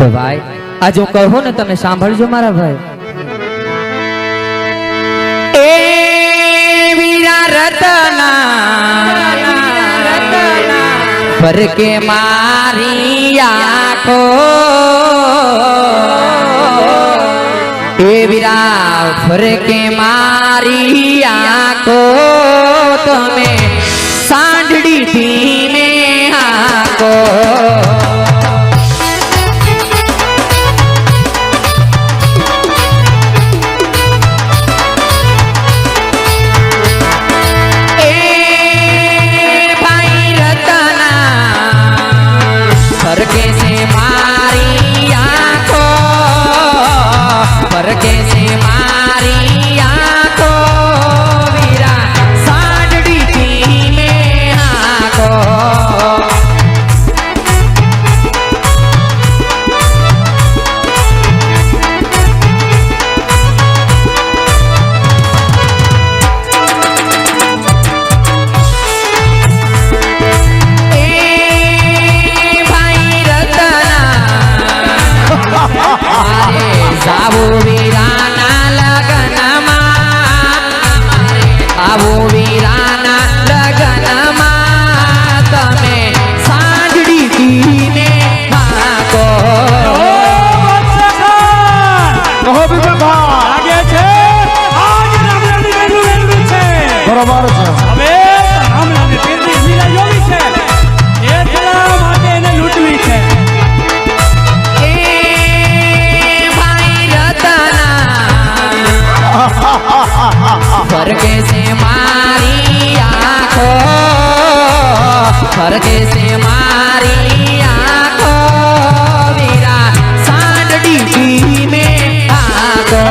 તો ભાઈ આજ હું કહું ને તમે સાંભળજો મારા ભાઈ। એ વીરા રતના પર કે મારી આંખો, એ વીરા પર કે મારી આંખો, તમે સાંઢડી ધીમે આંખો। कैसे मारी आंखो वीरा साढ़ी थी में आंखो, ए भाई रतना अरे जाबो वीराना लगनमा, आवो वीराना लगनमा, तमे साँजड़ी धीमे आंखो। કહો બીજું આગે છે આજ રામલાલની વેલું છે, બરોબર છે। હવે રામલાલની પીરની મીરા યોગી છે, એટલા માટે એને લૂંટવી છે। ए भाई रतना पर कैसे मारी आंखो, पर कैसे मारी आंखो वीरा साँढड़ी धीमे आंखो।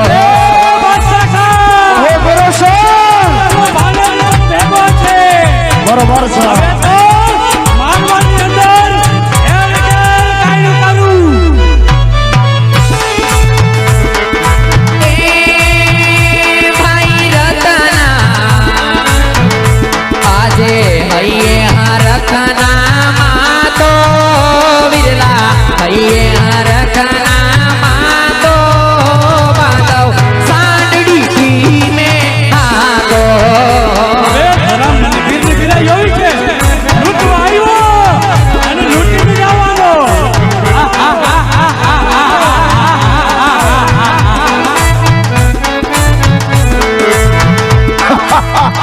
હો ભરોસો ભાલેનો ભેગો છે, બરોબર છે। હવે તો માનવાની અંદર હેર કાયનું કરું। ए भाई रतना आजे हइये हरखना मातो विरला, हइये हरखना मातो बादव साँढड़ी धीमे आंखो। હવે રામલાલની પીરની મીરા યોગી છે, લૂંટવા આવ્યો અને લૂંટીને જવાનો।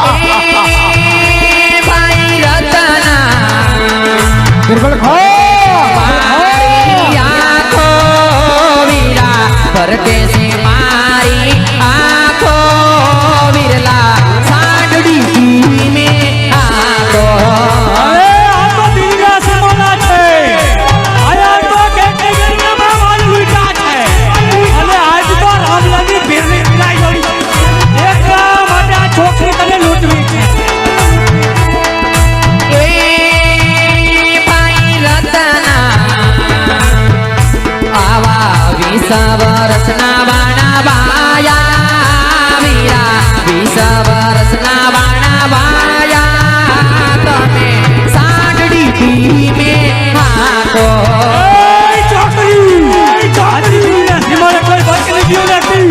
ए भाई रतना બિરબલ ખો मारी आंखो वीरा पर कैसे मारी आंखो विरला साँढड़ी धीमे आंखो। હવે આ તો દિલના સમાના છે, આયા તો કેટેગરીમાં માલ લૂંટા છે, અને આજ તો રામલાલની પીરની મીરા યોગી છે, એટલા માટે આ છોકરી તને લૂંટવી છે। ए भाई रतना आवा 20 વર્ષના બાણા બાયા વીરા, 20 વર્ષના બાણા બાયા, તમે સાંઢડી ધીમે આંખો। એ છોકરી મને કોઈ બચલી ગયું નથી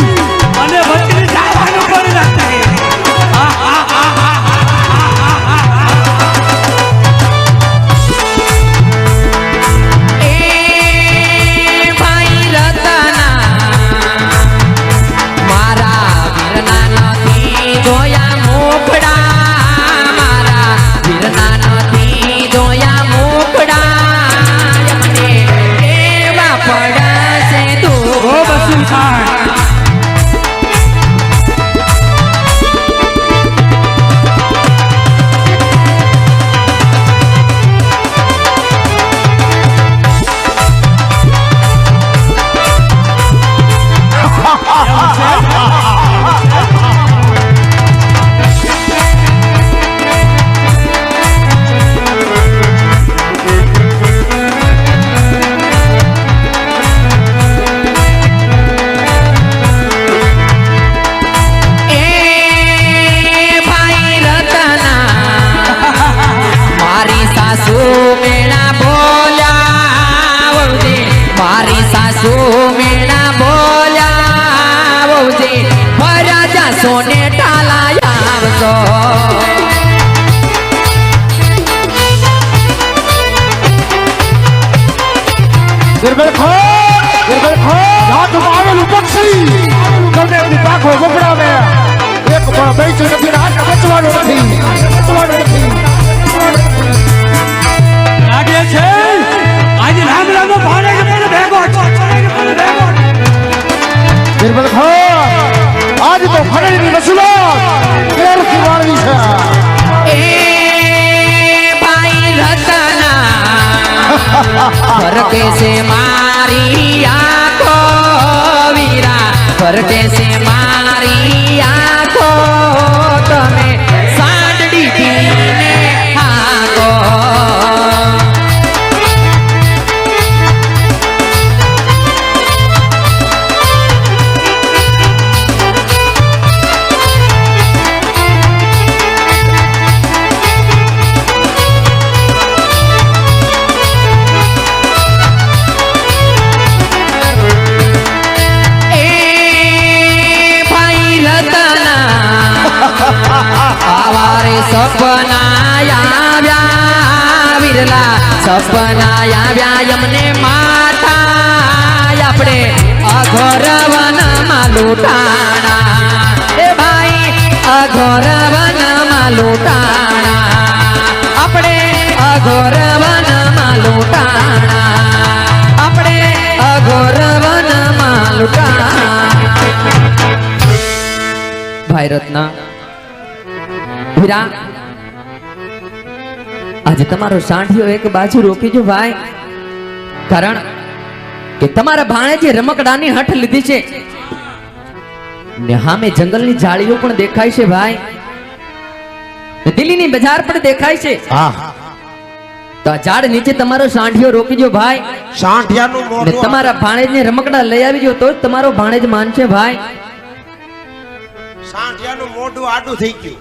અને બચલી જવાનું કરી નથી। ए भाई रतना સાસુ મેણા બોલ્યા વહુજી ફર્યા જાશો ને ટાલા આવશો ગરબડ ખોલ હાથમાં આવેલું પક્ષી તમને એની પાંખો વગડાવે એક પણ બેચું નથી ને હાથ બચવાનું નથી લાગે છે આજે રામલાનો ભાણે કે મને ભેગો છે ગરબડ ખોલ આજ તો ફરેની રસુલો કેળથી વાળવી છે એ ભાઈ રતના ફરકે છે મારી આંખો વીરા ફરકે છે મારી આંખો તમે સાંડડી ને હાકો સપના આવ્યા વિરલા સપના આવ્યા એમને માતા આપણે અઘોર વનમાં લૂંટાણા એ ભાઈ અઘોર વનમાં લૂંટાણા આપણે અઘોર વનમાં લૂંટાણા આપણે અઘોર વનમાં લૂંટાણા ભાઈ રત્ના હીરા આજે તમારો સાંઠિયો એક બાજુ રોકીજો ભાઈ કારણ કે તમારા ભાણે જે રમકડાની હઠ લીધી છે ને સામે જંગલની જાળીઓ પણ દેખાય છે ભાઈ ને દિલ્હીની બજાર પણ દેખાય છે હા તો આ ઝાડ નીચે તમારો સાંઠિયો રોકીજો ભાઈ સાંઠિયાનું ને મોઢું તમારા ભાણેજને રમકડા લઈ આવીજો તો જ તમારો ભાણેજ માનશે ભાઈ સાંઠિયાનું મોઢું આડું થઈ ગયું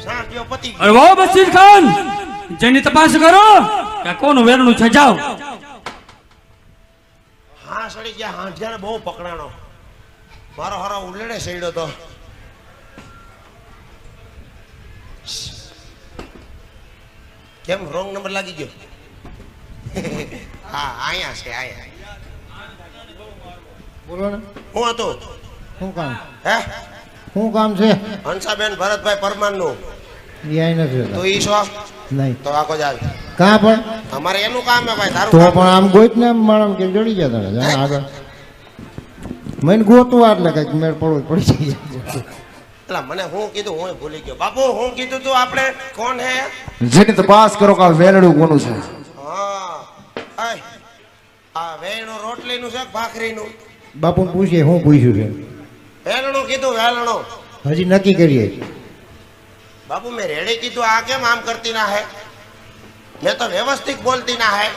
સાંઠિયો પતી ગયો અરે વાહ બશીર ખાન જેની તપાસ કરો કે કોનું વેરણું છે જાઓ હા સડી ગયા હાંઠિયાને બહુ પકડાણો મારો હારો ઉલ્લેડે સડ્યો તો કેમ રોંગ નંબર લાગી ગયો હા અહીંયા છે અહીંયા બોલો ને હું હતો શું કામ હે શું કામ છે હંસાબેન ભરતભાઈ પરમારનું એ આઈ નથી તો ઈ શો નહીં તો આખો જ આવે કાં પણ અમારે એનું કામ હે ભાઈ તો તારું પણ આમ ગોત ને માણસ કે જડી ગયા તને જા આગળ મને ગોતું એટલે કઈક મેળ પડવું પડી જાય એટલે મને હું કીધું હું ભૂલી ગયો બાપુ હું કીધું તું આપણે કોણ હે જેની તપાસ કરો કે વેલડું કોનું છે હા આય આ વેણું રોટલીનું છે કે ભાખરીનું બાપુને પૂછીએ હું પૂછ્યું છે વેલણું કીધું વેલણું હજી નક્કી કરીએ બાપુ મેં રેડી કીધું આ કેમ આમ કરતી ના હે મેં તો વ્યવસ્થિત બોલતી ના હે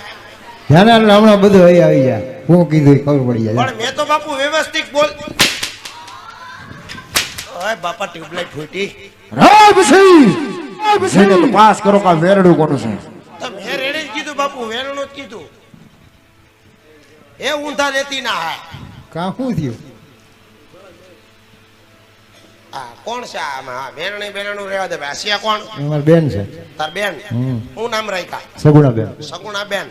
ધ્યાન આલો, હમણાં બધું અહીં આવી જાય હું કીધું એ ખબર પડી જાય પણ મેં તો બાપુ વ્યવસ્થિત બોલ ઓય બાપા ટ્યુબલાઇટ ફૂટી જેની તપાસ કરો કે વેલડું કોનું છે તો મેં રેડી જ કીધું બાપુ વેલણું જ કીધું એ ઊંધા લેતી ના હે કાં શું થયું આ કોણ છે આમાં વેરણી બેરણું રહેવા દે આસિયા કોણ અમારી બેન છે તાર બેન હમ. હું નામ રાખ્યા સગુણા બેન સગુણા બેન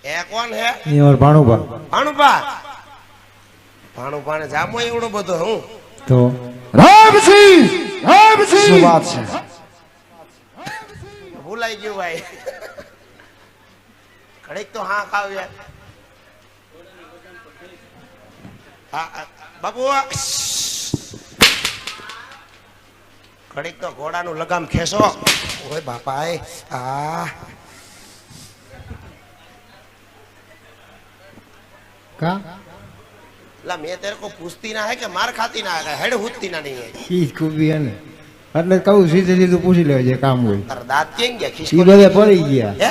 એ કોણ હે એ અમારા ભાણુભા ભાણુભા ભાણુભાને જામો એવડો બધો હું તો શું વાત છે ભૂલાઈ ગયું ભાઈ ઘડીક તો હા ખાવ યાર બાબુ ઘડીક તો ઘોડાનું લગામ ખેંચો ઓય બાપા આ કા ला मैं तेरे को पूछती ना है कि मार खाती ना है हेड हुतती ना नहीं है ઈ ખૂબી હે ને એટલે કહું સીધે સીધું પૂછી લેવા જે કામ હોય તાર દાંત કેમ ગયા ઈ ખિસકો બધે પડી ગયા હે?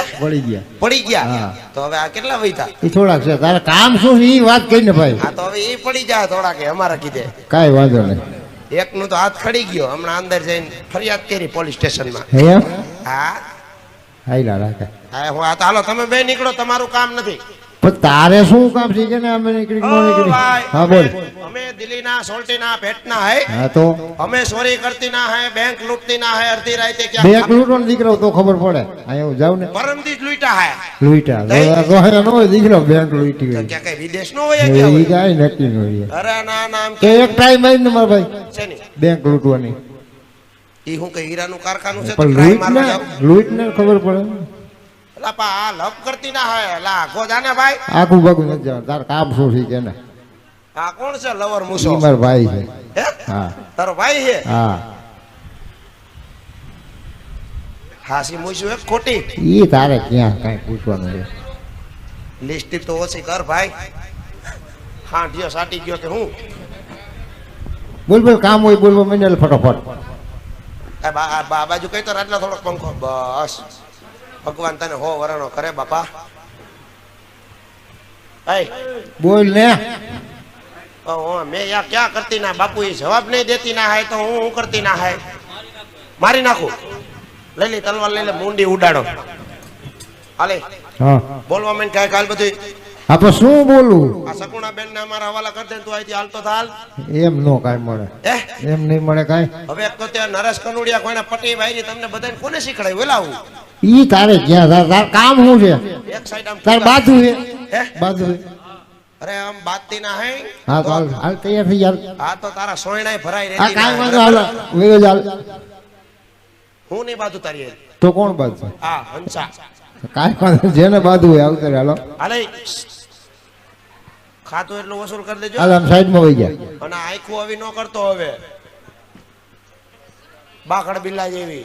પડી ગયા હા. તો હવે આ કેટલા વૈતા ઈ થોડાક છે તારે કામ શું છે ઈ વાત કહીને ભાઈ આ તો હવે એ પડી જાય થોડા કે અમારા કીધે કાંઈ વાંધો નહીં એકનું તો હાથ ખડી ગયો હમણાં અંદર જઈને ફરિયાદ કરી પોલીસ સ્ટેશનમાં હે એમ હા હાઈલા રાખે હા હું આ તો હાલો તમે બે નીકળો તમારું કામ નથી પણ તારે શું કામ છે કે ને અમે નીકળી ઓ ન નીકળી ભાઈ, હા બોલ અમે દિલ્હીના સોલ્ટીના ભેટના હે હા તો અમે ચોરી કરતી ના હે બેંક લૂંટતી ના હે અડધી રાતે બે ક્યાં લૂંટો ને દીકરો તો ખબર પડે અહીંયા હું જાઉં ને પરમદી જ લૂંટા હે લૂંટા રોહે ન હોય દીકરો બેંક લૂંટી તો હોય ક્યાં કઈ વિદેશ નો હોય એ ક્યાં હોય? કાંઈ નક્કી ન હોય અરે ના નામ કે એક ટાઈમ આવી ને મારા ભાઈ છે ને બેંક લૂંટવાની ઈ હું કે હીરાનું કારખાનું છે તો પણ ટ્રાય મારવા જાવ લૂંટ ને ખબર પડે એલા પા આ લપ કરતી ના હે એલા આખો જાને ભાઈ આખું બાગું નથી જવાનું તાર કામ શું છે કે ને આ કોણ છે લવર મૂસો ઈ મારો ભાઈ છે હે હા તારો ભાઈ છે હા હાસી મૂસું એક ખોટી ઈ તારે ક્યાં કાંઈ પૂછવાનું છે લિસ્ટ તો ઓછી કર ભાઈ હાંઠિયો સાટી ગયો કે હું બોલ બોલ કામ હોય બોલ બોલ મને ફટોફટ આ બાજુ કઈ તો રાતના થોડોક પંખો બસ ભગવાન તને હો વરણો કરે બાપા ऐ बोल ने मैं यहाँ क्या करती ना बापू ये जवाब नहीं देती ना है तो हूँ करती ना है मारी नाखू ले ली तलवार ले ले मुंडी उड़ाड़ो हाले हाँ बोलवा में क्या काल बधी आप शू बोलू आ सकुणा बेन ने हमारा हवाला कर दे तू आई थी हाल तो थाल एम नो काई मळे ए एम नहीं मळे काई હવે એક તો ત્યાં નરેશ કનુડિયા કોઈના પટી વાયરી તમને બધાને કોને શીખડાયું વેલાવું ई तारे क्या तार काम हूं छे એક સાઈડ આમ तार बाजू है હે बाजू है અરે આમ બાતતી ના હે हाँ तो हाल तैयार थी यार આ તો તારા સોયણાય ભરાઈ आ રહેતી काई ના वांधो हाल वेगो जाल હું નહીં બાજુ તારી હારે. तो कोण बाजू હા હંસા काई वांधो जेने बाजू है आवते हालो હાલે ખાતું એટલું વસૂલ કરી દેજો हाल हम साइड में वही जा અને આંખું આવી ન કરતો હવે બાકડ બિલ્લા જેવી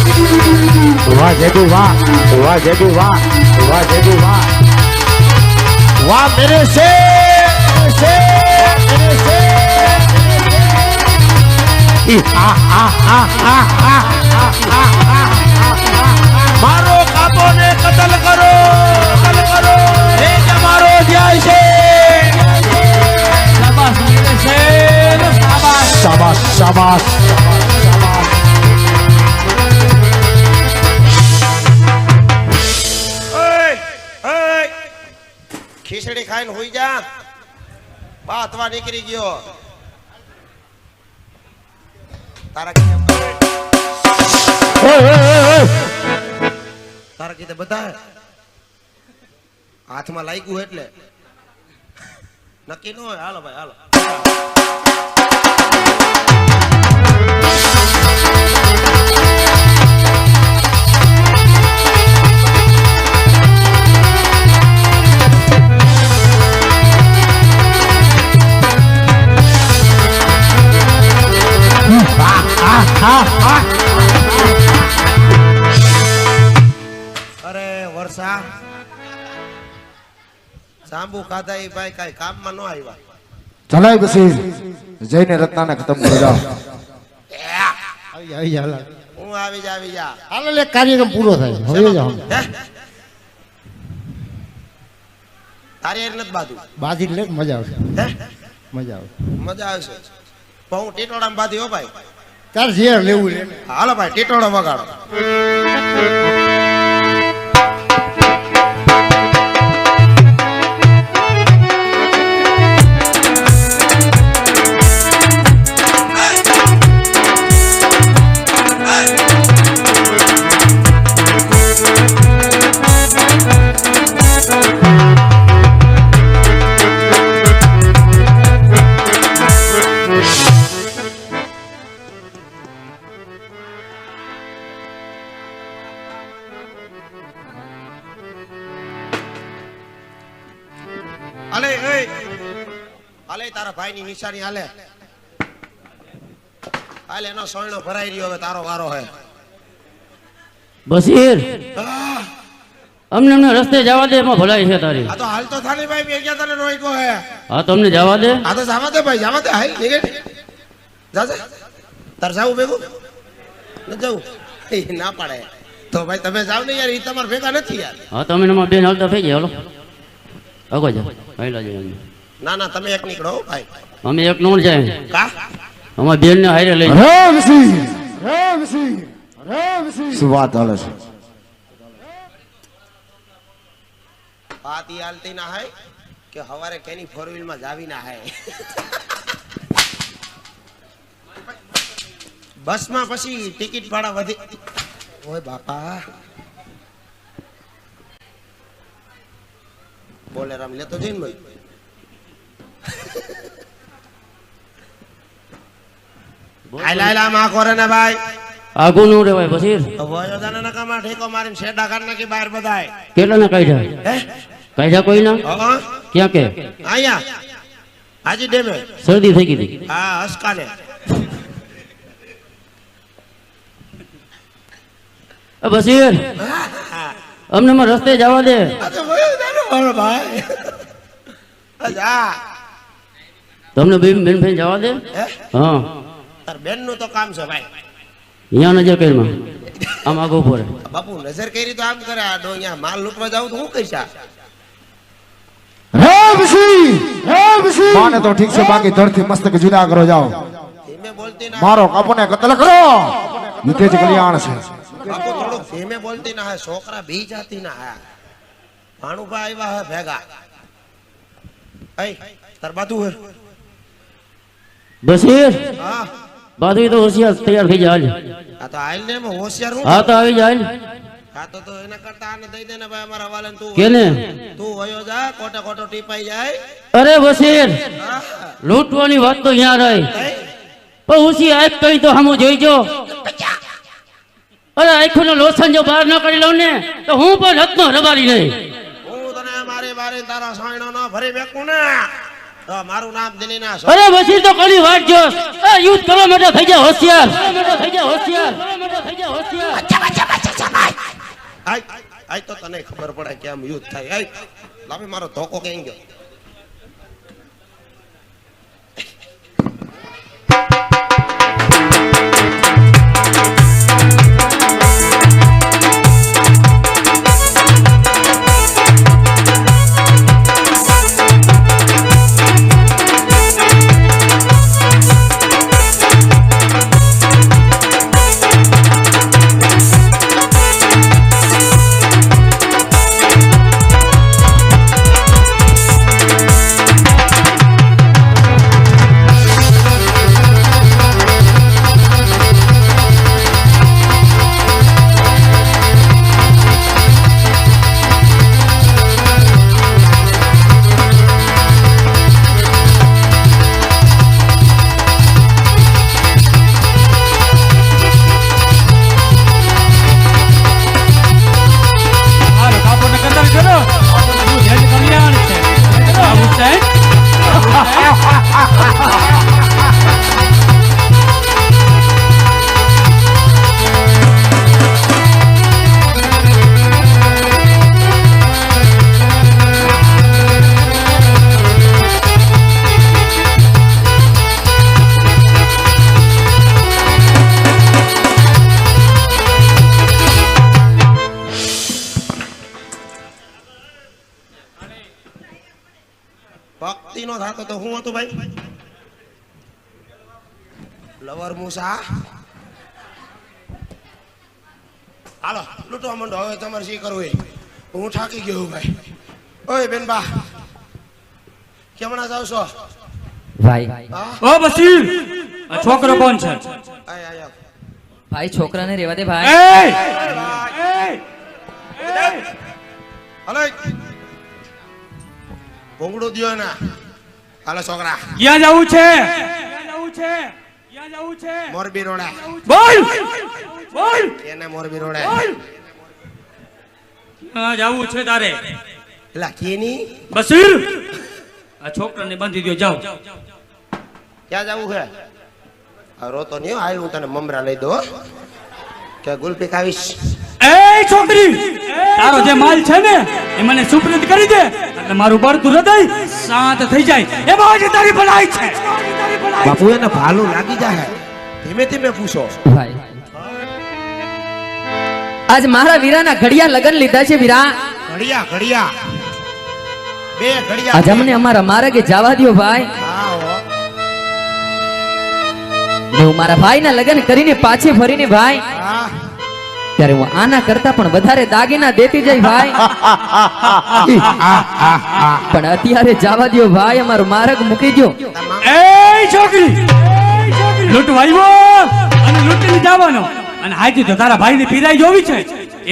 वाह जेडू वाह वाह जेडू वाह वाह जेडू वाह वाह मेरे से मारो काबो ने कत्ल करो ये हमारो ध्यान से शाबाश मेरे शेर शाबाश शाबाश शाबाश ઓય ઓય ખીચડી ખાઈને હોઈ જા બાતવા નીકળી ગયો તારા તારા કીધે બધા હાથમાં લાગ્યું એટલે નક્કી ન હોય હાલો ભાઈ હાલો અરે વર્ષા સાંબુ ખાધા એ ભાઈ કઈ કામમાં ન આવ્યા ચલાય પછી જઈને રત્નાને ખતમ કરી દો આવી આવી હાલ હું આવી જા હાલ લે કાર્યક્રમ પૂરો થાય હવે જાઓ હે? તારી હારે નથી બાધું બાજી લે મજા આવશે હે મજા આવશે મજા આવશે પણ હું ટીટોડામાં બાધી હો ભાઈ તાર ઝેર લેવું લે હાલો ભાઈ ટીટોડો વગાડો હાલે એ હાલે તારા ભાઈની નિશાની હાલે હાલે એનો સોયણો ભરાઈ રહ્યો હવે તારો વારો હે બશીર અમને રસ્તે જવા દે એમાં ભલાઈ છે તારી આ તો હાલ તો થાની ભાઈ બે ગયા તને રોઈકો હે હા તો અમને જવા દે આ તો જાવા દે ભાઈ જાવા દે હાલ નીકળ જાજે તાર જાવું ભેગું ન જાવું એ ના પાડે તો ભાઈ તમે જાવ ને યાર એ તમાર ભેગા નથી યાર હા તો અમે એમાં બેન હાલતા થઈ ગયા હાલો આગો જા પહેલા જઈએ ના ના તમે એક નીકળો હો ભાઈ અમે એક નો જાય કા અમારા બેન ને હારે લઈ રામસિંહ રામસિંહ રામસિંહ શું વાત હાલે છે વાત ઈ હાલતી ના હાય કે હવારે કેની ફોર વ્હીલ માં જાવી ના હાય બસ માં પછી ટિકિટ ભાડા વધી ઓય બાપા બોલે રામ લેતો જઈને ભાઈ આયલા આયલા માં કોરે ને ભાઈ આગું નું રેવાય બસીર વયોજાના નકામા ઠેકો મારીને શેડા કાઢ નાખી બહાર બધાય કેટલા ને કાઢ્યા હે કાઢ્યા કોઈ ના હા ક્યાં કે આયા હાજી ડેમે શરદી થઈ ગઈ હતી હા હસકાને બસીર અમને માં રસ્તે જવા દે આ તો વયોજાનો મારો ભાઈ અજા તમને બેન બેન ભાઈ જવા દે હે હા તાર બેન નું તો કામ છે ભાઈ અહીંયા નજર કરીમાં આમ આગો ઉપર બાપુ નજર કરી તો આમ કરે આ ડો અહીંયા માલ લૂંટવા જાવ તો હું કહીશ આ? રામસિંહ રામસિંહ માને તો ઠીક છે બાકી ધરતી મસ્તક જુદા કરો જાઓ ધીમે બોલતી ના મારો કાપોને કતલ કરો યુદ્ધ જ કલ્યાણ છે બાપુ થોડુંક ધીમે બોલતી ના હે છોકરા બી જાતી ના હે ભાણુભા આવ્યા હે ભેગા અય તાર બાજુ હે બસીર હા બાજુ તો હોશિયાર તૈયાર થઈ જાય આ તો આઈલ ને એમાં હોશિયાર હું હા તો આવી જાય આ તો એના કરતા આને દઈ દે ને ભાઈ અમારા વાલન તું કેને તું વયો જા કોટે કોટો ટીપાઈ જાય અરે બસીર હા લૂંટવાની વાત તો અહીંયા રહી હે? પણ ઉસી આંખ કરી તો હમું જોઈજો અરે આંખો નો લોસન જો બહાર ન કરી લઉં ને તો હું પણ રત્નો રબારી નહીં હું તને મારી બારી તારા સાયણો ન ભરી બેકું ને તો મારું નામ દિલી ના અરે બસીર તો કોની વાત જો યુદ્ધ કરવા માટે થઈ જાય હોશિયાર થઈ જાય હોશિયાર થઈ જાય હોશિયાર આય તો તને ખબર પડે કે આમ યુદ્ધ થાય આય લાવે મારો ધોકો કેમ ગયો હાલો કાપોને કતલ કરો આપણું જજ કલ્યાણ છે આ હુસૈન ભક્તિ નો થાતો તો હું હતું ભાઈ લવર મૂસા હાલો લૂંટવા માંડો હવે તમારે શી કરવું એ હું થાકી ગયો છું ભાઈ ઓય બેનબા કેમણા જાવ છો ભાઈ હા ઓ બસીર આ છોકરો કોણ છે આય આય ભાઈ છોકરાને રેવા દે ભાઈ હલો ભોંગડું દ્યો ના હાલો છોકરા ક્યાં જવું છે ક્યાં જવું છે ક્યાં જવું છે મોરબી રોડે બોલ બોલ એને મોરબી રોડે ક્યાં જવું છે તારે એલા કેની બસીર આ છોકરાને બાંધી દો જાઓ ક્યાં જવું છે આ રોતો નહીં હાલ હું તને મમરા લઈ દો કે ગુલપી ખાવીશ એ છોકરી તારો જે માલ છે ને એ મને સુપ્રત કરી દે એટલે મારું બળતું હૃદય શાંત થઈ જાય એમાં જ તારી ભલાઈ છે બાપુ એને ભાલું લાગી જાય ધીમે ધીમે પૂછો ભાઈ આજ મારા વીરાના ઘડિયા લગન લીધા છે વીરા ઘડિયા ઘડિયા બે ઘડિયા આજ અમને અમારા માર્ગે જવા દ્યો ભાઈ હા હો ને હું મારા ભાઈના લગ્ન કરીને પાછી ફરીને ભાઈ ત્યારે હું આના કરતા પણ વધારે દાગીના દેતી જઈ ભાઈ પણ અત્યારે જવા દ્યો ભાઈ, અમારો માર્ગ મૂકી દો. એ છોકરી લૂંટવાયો અને લૂંટીને જવાનો, અને આજે તો તારા ભાઈને પીરાઈ જોવી છે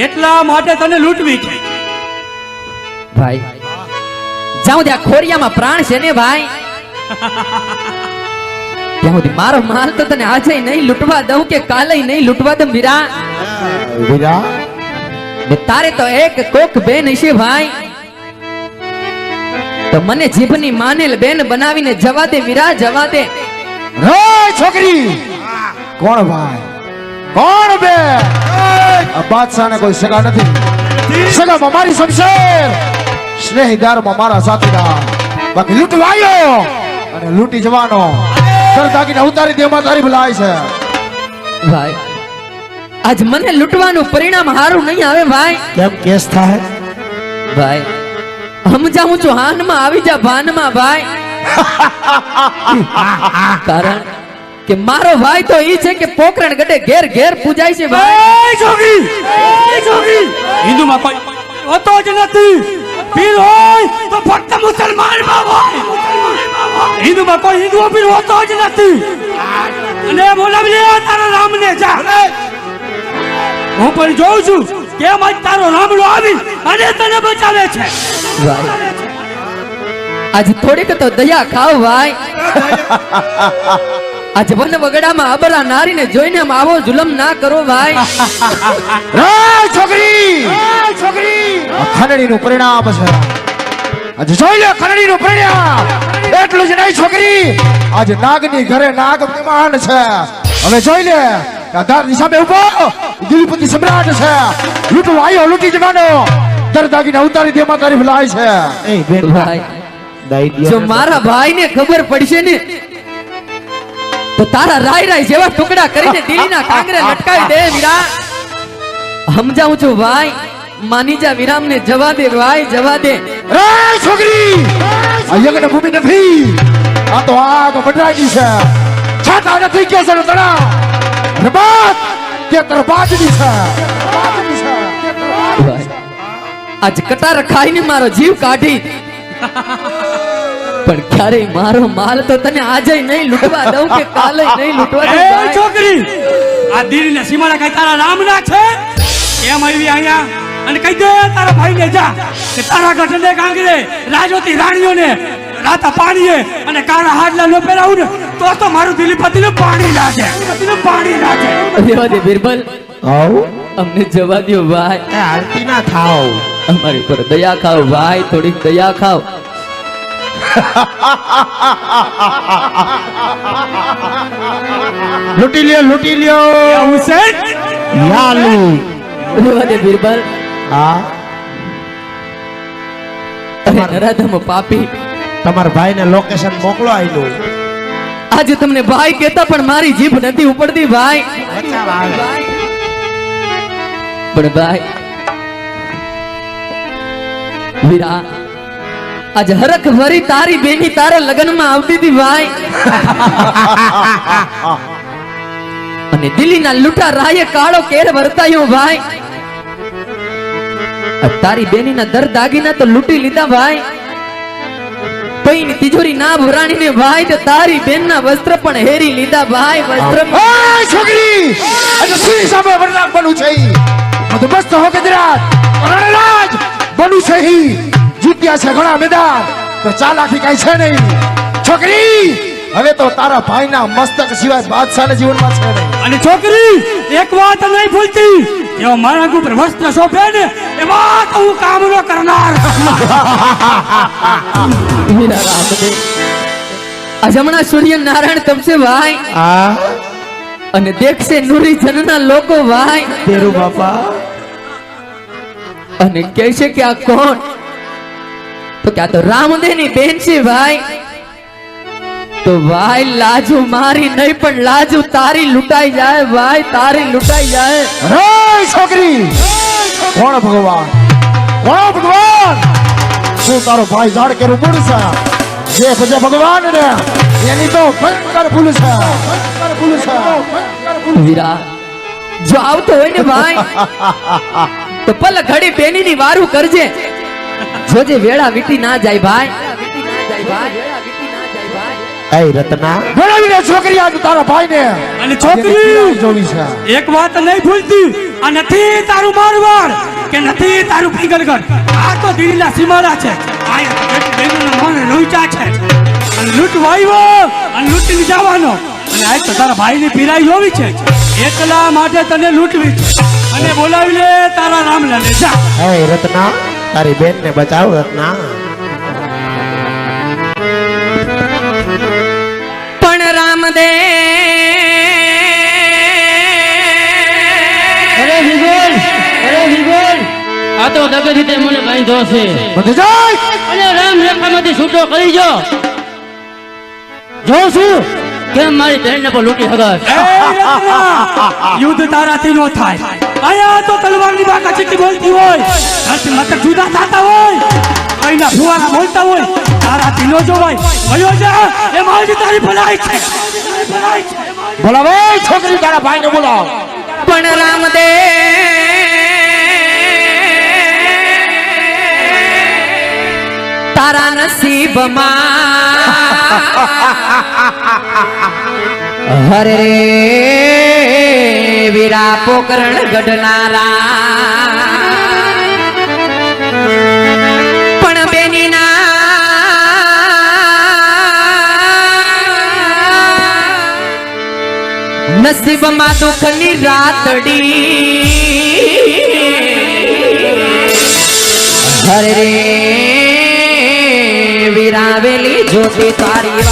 એટલા માટે તને લૂંટવી છે. ભાઈ જાઉં ત્યાં ખોરિયામાં પ્રાણ છે ને ભાઈ, ત્યાં સુધી મારો માલ તો તને આજે નહીં લૂંટવા દઉં કે કાલે નહીં લૂંટવા દઉં વીરા. વીરા ને તારે તો એક કોક બેન હશે ભાઈ, તો મને જીભની માનેલ બેન બનાવીને જવા દે વીરા, જવા દે. રે છોકરી કોણ ભાઈ કોણ બે આ બાદશાહને કોઈ સગા નથી, સગામાં મારી શમશેર, સ્નેહીદારમાં મારા સાથીદાર, બાકી લૂંટવાયો અને લૂંટી જવાનો, સરદાગીને ઉતારી દેમાં તારી ભલાઈ છે. ભાઈ આજ મને લૂંટવાનું પરિણામ હારું નહીં આવે ભાઈ. કેમ કેસ થાય? ભાઈ સમજાવું છું, હાનમાં આવી જા ભાનમાં ભાઈ. કારણ કે મારો ભાઈ તો ઈ છે કે પોકરણ ગઢે ઘેર ઘેર પૂજાય છે ભાઈ. એ છોકરી હિન્દુમાં કોઈ હોતો જ નથી, પીર હોય તો ફક્ત મુસલમાનમાં હોય, હિન્દુમાં કોઈ હિન્દુ પીર હોતો જ નથી. અને બોલાવી લે તારા રામને જા, હું પણ જોઉં છું કેમ આજ તારો રામડો આવી અને તને બચાવે છે. ભાઈ આજ થોડીક તો દયા ખાવ ભાઈ. આજ વન વગડામાં અબલા નારીને જોઈને આમ આવો જુલમ ના કરો ભાઈ. રે છોકરી આ ખરડીનું પરિણામ છે, આજે જોઈ લે ખરડીનું પરિણામ. એટલું જ નહીં છોકરી, આજે નાગની ઘરે નાગ મહેમાન છે. હવે જોઈ લે દાદાની સામે ઉભો દિલપતિ સમ્રાટ છે, લૂંટવા આવ્યો લૂંટી જવાનો, દરદાગીને ઉતારી દેમાં તારી ભલાઈ છે. ભાઈ જો મારા ભાઈને ખબર પડશે ને તો તારા રાય રાય જેવા ટુકડા કરીને દિલ્હીના કાંગરે લટકાવી દે વીરા. સમજાવું છું ભાઈ, માની જા વિરામને જવા દે ભાઈ, જવા દે. રે છોકરી આ યજ્ઞ ભૂમિ નથી, આ તો આગ બદલાઈ છે, છાતા નથી કે છે તણા રબાત કે તરબાજની છે. ભાઈ આજ કટાર ખાઈને મારો જીવ કાઢી, પણ ક્યારેય મારો માલ તો તને આજે નહીં લૂંટવા દઉં કે કાલે નહીં લૂંટવા દઉં એ ભાઈ. છોકરી આ દિલને સીમાડા કઈ તારા રામના છે કેમ આવી અહીંયા, અને કહી દે તારા ભાઈને જા કે તારા ગઢને કાંગરે રાજોતી રાણીઓને રાતા પાણીએ અને કાળા હાડલા ન પહેરાવું ને તો મારું દિલીપતિને પાણી લાગે, પાણી લાગે. રેવા દે બિરબલ, અમને જવા દો ભાઈ. હાલતી ના થાવ. અમારી પર દયા ખાઓ ભાઈ, થોડીક દયા ખાઓ. લૂંટી લ્યો હુસેન યાલુ. રેવા દે બિરબલ. હા અરે નરાધમ પાપી, તમારા ભાઈને લોકેશન મોકલો આયલું. આજે તમને ભાઈ કહેતા પણ મારી જીભ નથી ઉપડતી ભાઈ. પણ ભાઈ વીરા આજ હરખ ભરી તારી બેની તારા લગ્નમાં આવતી હતી ભાઈ. અને દિલ્હીના લૂંટા રાયે કાળો કેર વર્તાયો ભાઈ. આ તારી બેનીના દર દાગીના તો લૂંટી લીધા ભાઈ. પૈની તિજોરી ના ભરાણીને ભાઈ તો તારી બેનના વસ્ત્ર પણ હેરી લીધા ભાઈ. વસ્ત્ર એ છોકરી આજે સી સામે વરનામ બનુ છે, બધું મસ્ત હો ગુજરાત રણરાજ બનુ છે. જીત્યા છે ઘણા મેદાન, તો ચાલાકી કઈ છે નહીં. છોકરી હવે તો તારા ભાઈના મસ્તક સિવાય બાદશાહના જીવનમાં છે નહીં. અને છોકરી એક વાત નહીં ભૂલતી, જો મારા ઉપર વસ્ત્ર શોભે ને એમાં તો હું કામ ન કરનાર. વીરા રામદેવ આજ હમણાં સૂર્ય નારાયણ તમસે ભાઈ, અને દેખશે નૂરી જનના લોકો ભાઈ તેરું બાપા અને કહેશે કે આ કોણ, તો કે આ તો રામદેવની બેન છે ભાઈ. તો ભાઈ લાજુ મારી નહીં પણ લાજુ તારી લૂંટાઈ જાય ભાઈ, તારી લૂંટાઈ જાય. રે છોકરી કોણ ભગવાન શું તારો ભાઈ ઝાડ કેરું મૂળ છે, જે ભજે ભગવાન ને એની તો ભયંકર ભૂલ છે. વીરા જો આવતો હોય ને ભાઈ તો પલ ઘડી બેનીની વારું કરજે જોજે વેળા વીટી ના જાય ભાઈ એ રત્ના બોલાવી લે છોકરી આજ તારા ભાઈને અને છોકરી જોવી છે એક વાત નહીં ભૂલતી આ નથી તારું મારવાડ કે નથી તારું પીગલગઢ આ તો દિલ્હીના સીમાડા છે આ બેનોના મન લોચા છે અને લૂંટ વાવ્યો અને લૂંટી જવાનો અને આજ તો તારા ભાઈની પીરાઈ જોવી છે એકલા માટે તને લૂંટવી છે અને બોલાવી લે તારા રામલાલે જા એ રત્ના તારી બેનને બચાવ રત્ના પણ રામદેવ અરે વિગોલ આ તો દગર રીતે મને બાંધ્યો છે બધે જાય અને રામ રેખામાંથી છૂટો કરી જો જોઉં છું કેમ મારી બહેનને પણ લૂંટી હગાશ એ રત્ના, યુદ્ધ તારાથી નો થાય આયા તો તલવારની બાકા ચીકી બોલતી હોય ઘરથી મતક જુદા થતા હોય કઈના ફુવારા બોલતા હોય તારાથી નો જોવાય ભયો જા એ મારી તારી ભલાઈ છે બોલાવે છોકરી તારા ભાઈને બોલાવ પણ રામદેવ તારા નસીબમાં હરે રે વીરા પોકરણ ગઢનારા પણ બેનીના નસીબમાં દુઃખની રાતડી હરે રે વીરાવેલી જ્યોતિ તારી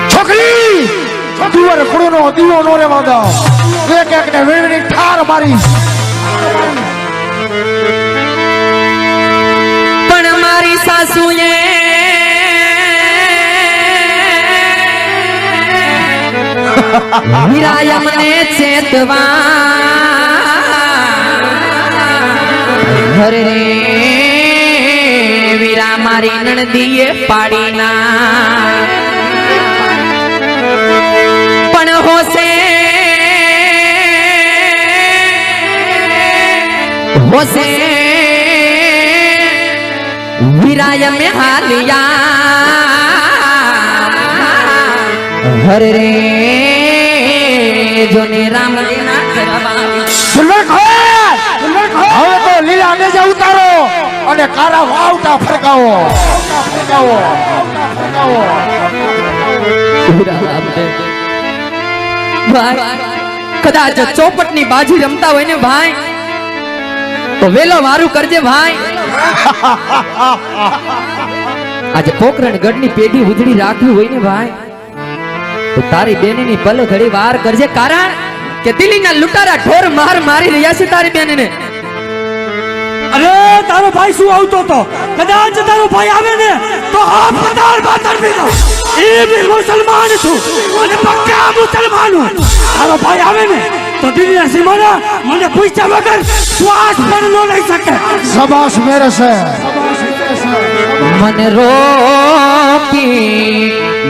છોકરી દીવાર ખોડોનો દીવો નો રે વાંધો એક એક ને વેણવી ઠાર મારી પણ મારી સાસુએ વીરાય મને ચેતવા હરે રે વીરા મારી નણદીએ પાડીના પણ હોશે હોશે વીરાય મેં હાલિયા હરે રે જોને રામ દેના હવે તો લીલા ને જ ઉતારો અને કારા વાવટા ફરકાવો ભાઈ કદાચ ચોપટની બાજી રમતા હોય ને ભાઈ તો વેલો વારું કરજે ભાઈ આજે પોકરણ ગઢની પેઢી ઉજળી રાખવી હોય ને ભાઈ તો તારી બેનની પલ ઘડી વાર કરજે કારણ કે દિલ્હીના લૂંટારા ઢોર માર મારી રહ્યા છે તારી બેનને અરે તારો ભાઈ શું આવતો તો કદાચ તારો ભાઈ આવે ને તો આ પતાળ બાતર બીનો એ બી મુસલમાન છું અને પક્કા મુસલમાન છું તારો ભાઈ આવે ને તો દિલ્હીના સીમાના મને પૂછ્યા વગર શ્વાસ પણ ન લઈ શકે શાબાશ મેરે છે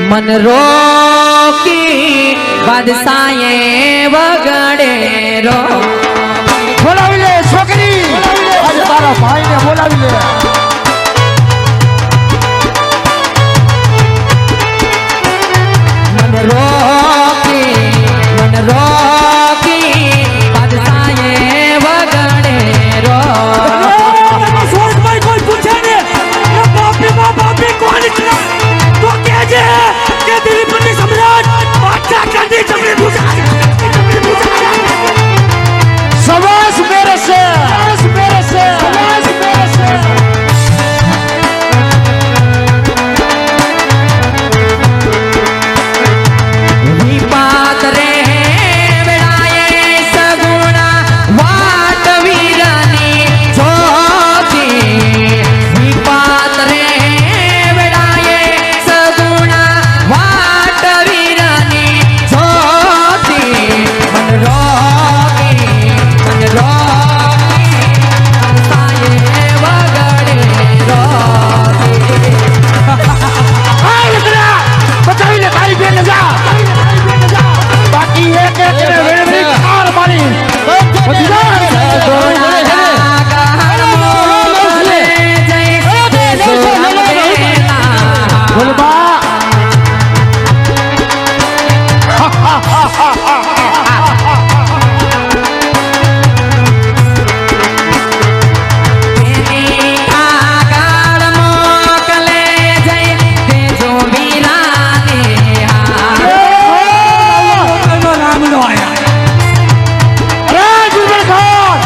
મન રોકી બાદશાહે વગડે રો બોલાવી લે છોકરી આજે તારા ભાઈને બોલાવી લે મન રોકી બાદશાહે વગડે રો સોચભાઈ કોઈ પૂછે ને કે બાપી કોણ છે તો કહેજે કે દિલીપતિ સમ્રાટ બાદશાહ ગાંધી જમણી ભૂજા શાબાશ મેરે છે બોલ બા રામનો આયા અરે જુગલ ખાન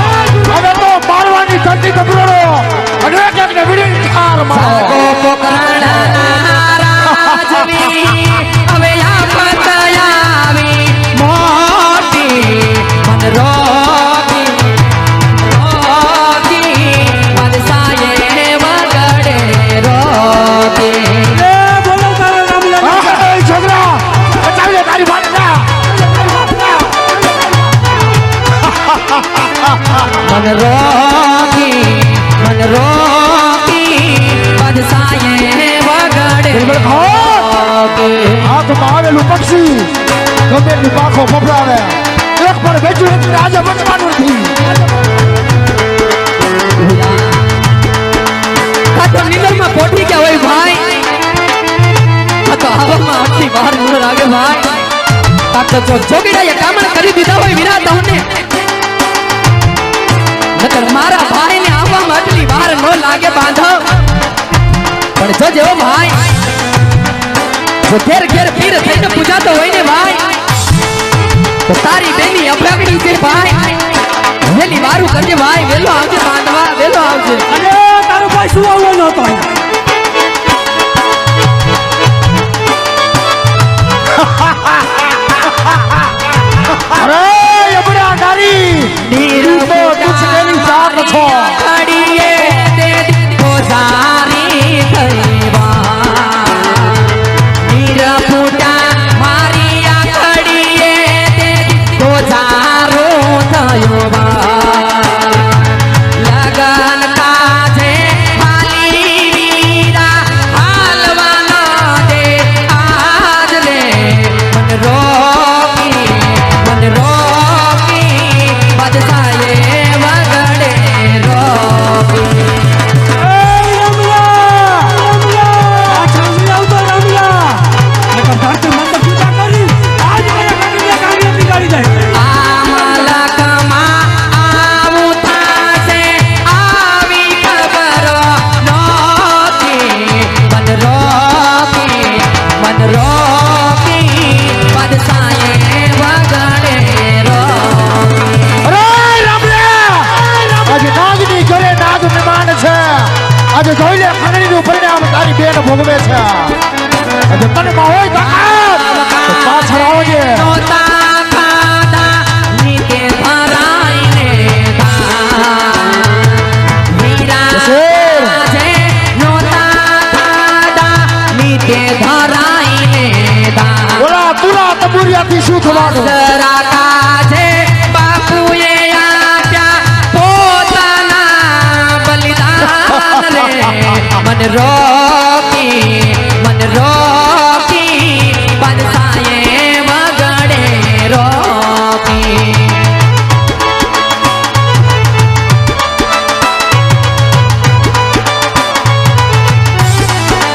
હવે તો મારવાની ધરતી કબરો અને એક ને વિડીન ઠાર મારો હવે આ પતયાવી મોટી મન રોકી મનસાએ વગડે રોકી એ બોલો તારા રામલંગી એ છોકરા બચાવી લે તારી વાત ના મન રોકી મનસાએ વગડે જુગલ ખાન હાથમાં આવેલું પક્ષી ગમે ની પાખો ફફડાવે એક પણ બેઠું નથી આજે બચવાનું નથી આ તો નિંદરમાં પોટલી ક્યાં હોય ભાઈ આ તો હવામાં આટલી બહાર ન લાગે ભાઈ આ તો જોગીડાએ કામણ કરી દીધા હોય વિરાટ તમને નકર મારા ભાઈને આવવામાં આટલી બહાર ન લાગે બાંધવ પણ જો જેવો ભાઈ જો ઘેર ઘેર પીર થઈને પૂજાતો હોય ને ભાઈ તો તારી બેની અભરાગડી છે ભાઈ વેલી વારું કરજે ભાઈ વેલો આવજે બાંધવા વેલો આવજે અરે તારો ભાઈ શું આવવાનો હતો અરે અબડા નારી નીર તો કુછ તેની જાત છો ઘડીએ તે પોઝારી થઈવા નીર ફૂટા મારી આ ઘડીએ તે પોઝારો થયો વા લગન કાજે હાલી વીરા હાલવાના દે આજ લે મન રોકી બદસાએ વગડે રોકી આમલકમાં આવું થાશે આવી ખબરો નહોતી મન રોકી બદસાએ વગડે રોકી અરે રામલે આજે નાગની ઘરે નાગ મહેમાન છે આજે જોઈ લે ખંડણીનું પરિણામ તારી બેન ભોગવે છે આજે તને માં હોય તાકાત તો પાછળ આવજે નોતા ખાધા નીકે ભરાઈને વીરા શેર. જે નોતા ખાધા નીકે ભરાઈને ઓલા તુલા તબુરિયાથી શું થવાનું દરા કાજે બાપુએ આપ્યા પોતાના બલિદાન રે મન રોકી બનસાએ વગડે રોકી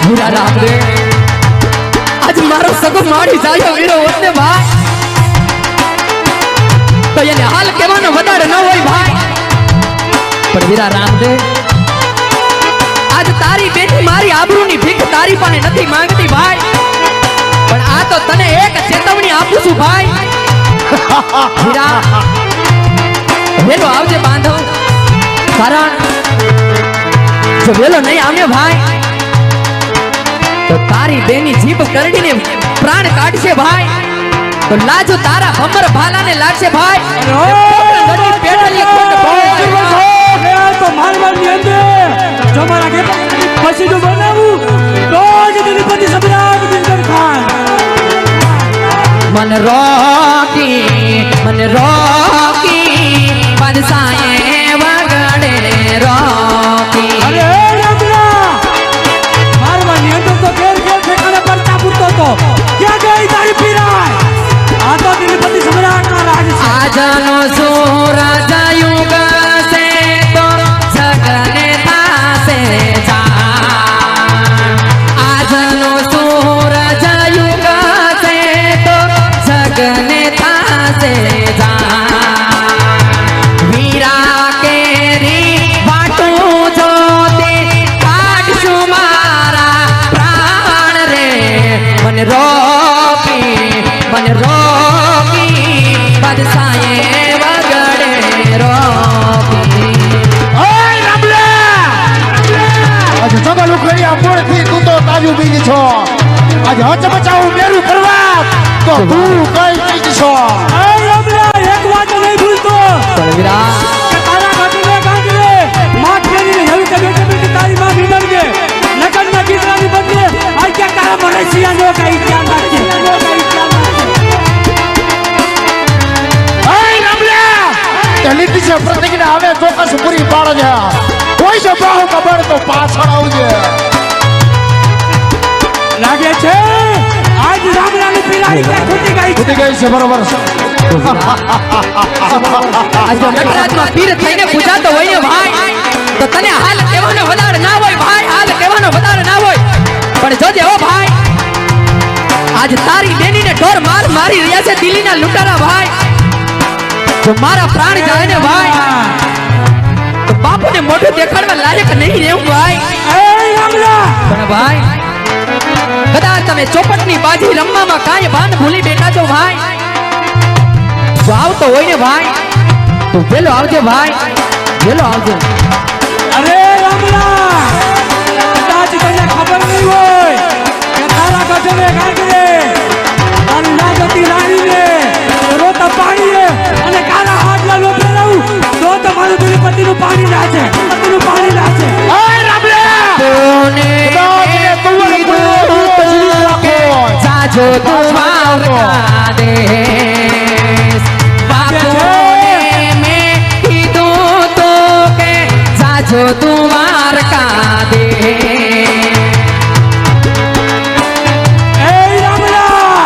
ભૂરા રામ રે આજ મારો સગો માડી જાય વીરો હોત ને ભાઈ તો એને હાલ કહેવાનો વધારે ન હોય ભાઈ પણ વીરા રામદેવ આજ તારી બેટી મારી આબરૂની ભીખ તારી પાસે નથી માંગતી ભાઈ પણ આ તો તને એક ચેતવણી આપું છું ભાઈ વીરા વેલો આવજે બાંધવ કારણ જો વેલો નહીં આવ્યો ભાઈ તો તારી બેની જીભ કરડીને પ્રાણ કાઢશે ભાઈ તો લાજો તારા ભમર ભાલાને લાગશે ભાઈ નદી પેટલીએ ખોટ ભાઈ તો મારવાની અંદર જો મારા કે પછી જો બનાવું તો જ દિલપતિ સબરાગ દિલદર ખાન મન રોકી બનસાએ વગડે રોકી અરે રામલા મારવાની અંદર તો ઘેર ઘેર ઠેકાણે પરચા પૂરતો તો ક્યાં ગઈ તારી પીરાય આ તો દિલપતિ સબરાગ ના રાજ છે આજનો સૂરજ યુગ સે તો જગને થાશે જાણ આજનો છો આજે હચ બચાવું મેરું કરવા તો તું કઈ કઈ છો એ રમલા એક વાત નહીં ભૂલતો બળવીરા કે તારા ઘટને ગાંઠે માથેની નવી કે બેટે બેટે તારી માં બીમાર કે લગનમાં દીકરાની બદલે આ કે તારા મરસિયા નો કઈ ધ્યાન રાખજે લીધી છે પ્રતિજ્ઞા હવે ચોક્કસ પૂરી પાડજે કોઈ જો બાહુ કબર તો પાછળ આવજે લાગે છે આજ રામલાની પીલાની કે ખૂટી ગઈ છે બરોબર છે આ જો નટરાજમાં પીર થઈને પૂજાતો હોય ને ભાઈ તો તને હાલ કહેવાનો વધારે ના હોય ભાઈ, હાલ કહેવાનો વધારે ના હોય. પણ જોજે હો ભાઈ, આજ તારી બેનીને ઢોર માર મારી રહ્યા છે દિલ્હીના લૂંટારા ભાઈ. જો મારા પ્રાણ જાય ને ભાઈ તો બાપુને મોઢું દેખાડવા લાયક નહીં રહેવું ભાઈ. એ રામલા પણ ભાઈ કદાચ તમે ચોપટની બાજી રમવામાં કાંઈ ભાન ભૂલી બેઠા છો ભાઈ, જો આવતો હોય ને ભાઈ તો વેલો આવજે ભાઈ, વેલો આવજે. અરે રામલા કદાચ તને ખબર નહીં હોય કે તારા ગઢને ગાંઠે તારી નાગતી રાણીને રોતા પાણીએ અને કાળા હાથલા નો ફેરવું તો તમારું તિરુપતિનું પાણી નાચે, પતિનું પાણી નાચે. ઓય રામલા તોને કીધું તો જીવી રાખો સાજો તુમાર દેશ બાપુને મેં કીધું તો કે સાજો તુમાર કા દેશ. એ રામલા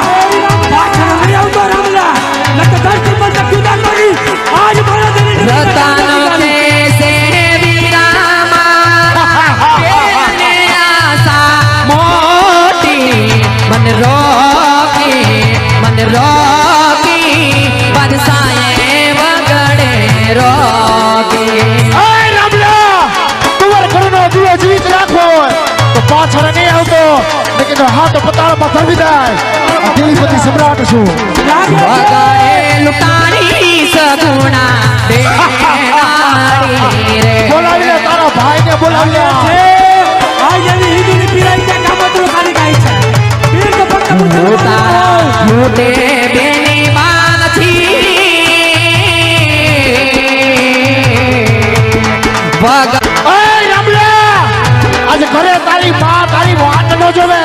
પાછળ નહીં આવતો રામલા નકર ધરતી પર જુદા કરી આજ મારા દિલને રતન કેસે વિરામા કેને આશા મોટી મન રોકી બનસાએ વગડે રોકી. ઓય રામલા તુવર ઘરનો દીવો જીવિત રાખો તો પાછળ નહીં આવતો લેકિન હાથ પતાળમાં ધરવી જાય આ દિલીપતિ સમ્રાટ છું વગડે લુટાણી સગુણા દેવારી રે. બોલાવી લે તારા ભાઈને બોલાવી લે આજ એની હિન્દુની પીરાઈ કે કામતરો ખાલી ગાય છે પીર તો ફક્ત તારા મોટે બેની માથી વગ ઓય રામલા આજે ઘરે તારી માં તારી વાત ન જોવે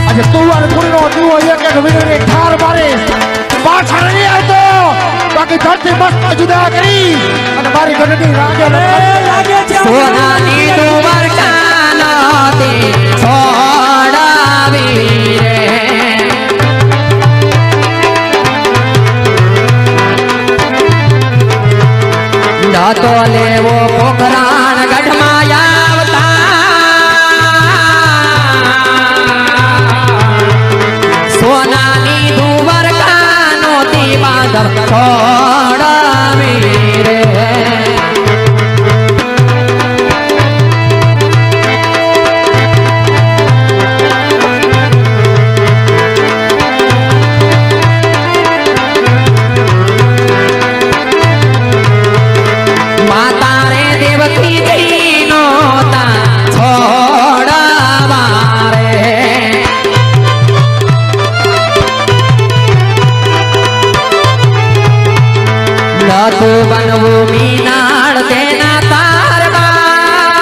આજે તુવર ગુણનો દીવો એક એક વીરને ઠાર મારે પાછળ નહીં આવતો બાકી ધરતી મસ્ત જુદા કરી અને મારી ગઢની રાગે લાગે છે સોનાની તુવર કાનોતી છોડાવી રે. દાતો લેવો પોખરાણ ગઢમાં આવતા સોનાની તુવર કાનોતી બાંધવ છોડાવી રે. માતા રે દેવકી જીનો તા છોડાવા રે. નતું બનવું મીનાળ તેના તારમાં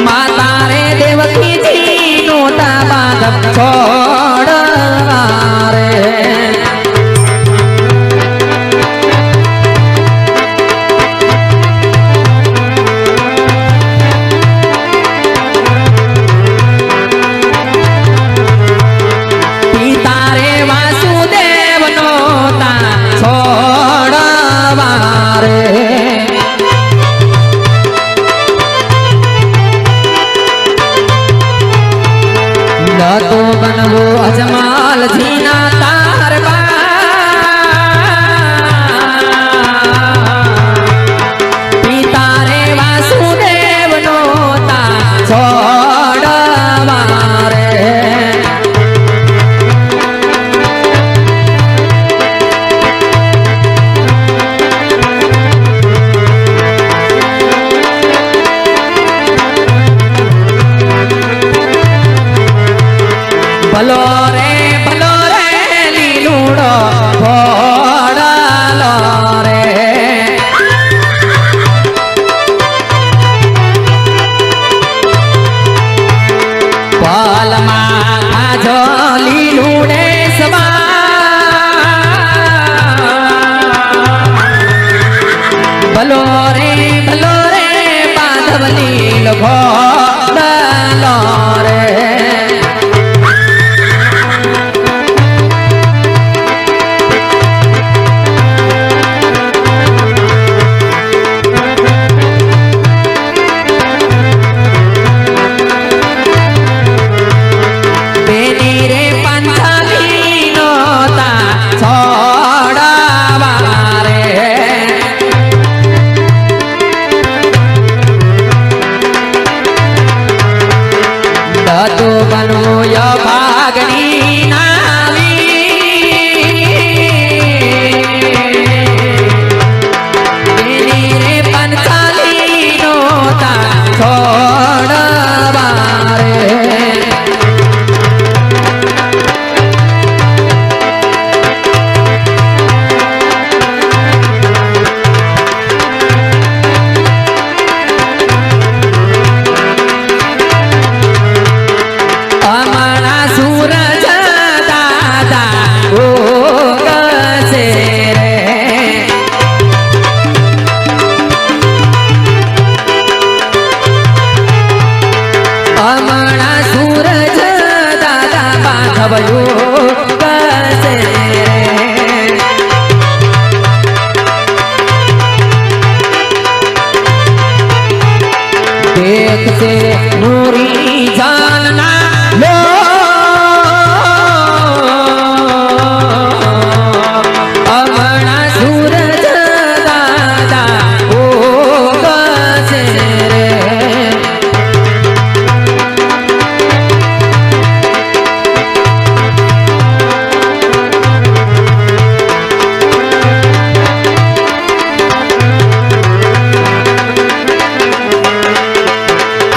માતા રે દેવકી જીનો તા બાંધવ છોડાવા રે. પિતા રે વાસુદેવનો હતું બનવું ભાગની નાવી એની રે પંચાલી નો તા છોડવા રે અમારા સૂરજ દાદા ઉગશે રે અમારા સૂરજ દાદા બાંધવ્યું ઉગશે રે देखते नूरी जानना लो अमना सूरज दादा उगसे रे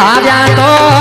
આવ્યા તો